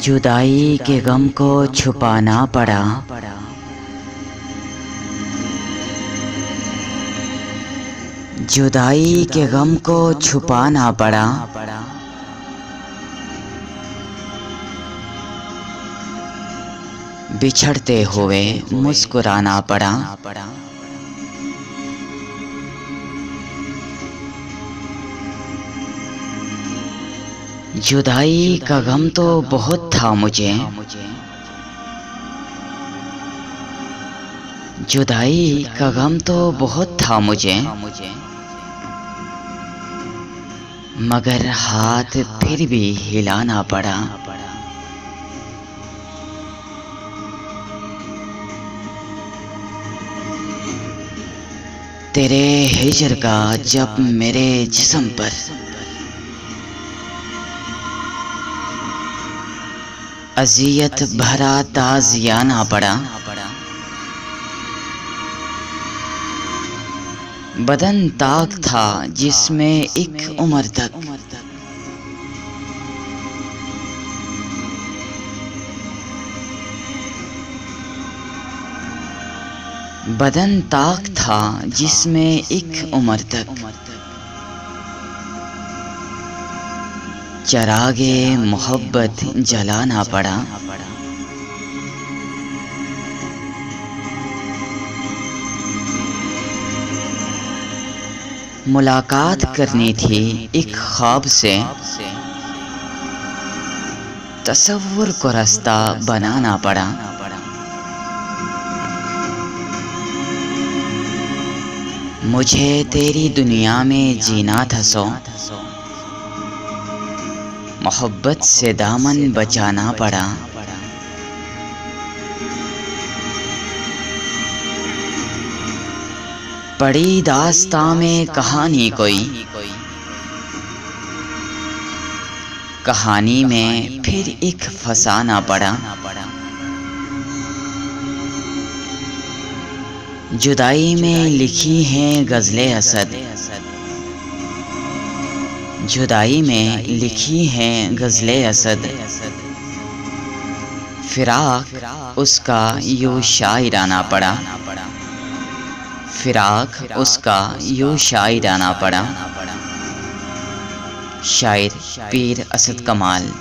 जुदाई के गम को छुपाना पड़ा। जुदाई के गम को छुपाना पड़ा। बिछड़ते हुए मुस्कुराना पड़ा। जुदाई का गम तो बहुत था मुझे। जुदाई का गम तो बहुत था मुझे, मगर हाथ फिर भी हिलाना पड़ा। तेरे हिजर का जब मेरे जिस्म पर अज़ियत भरा ताज़ियाना पड़ा। बदन ताक था जिसमें एक उम्र तक बदन ताक था जिसमें एक उम्र तक चरागे मोहब्बत जलाना पड़ा। मुलाकात करनी थी एक ख्वाब से, तसव्वुर को रास्ता बनाना पड़ा। मुझे तेरी दुनिया में जीना था सो, मोहब्बत से दामन बचाना पड़ा। पड़ी दास्तां में कहानी कोई, कहानी में फिर एक फसाना पड़ा। जुदाई में लिखी हैं गज़लें असद, जुदाई में लिखी हैं गज़लें असद। फिराक उसका यूं शायराना पड़ा। फिराक उसका यूं शायराना पड़ा। शायर पीर असद कमाल।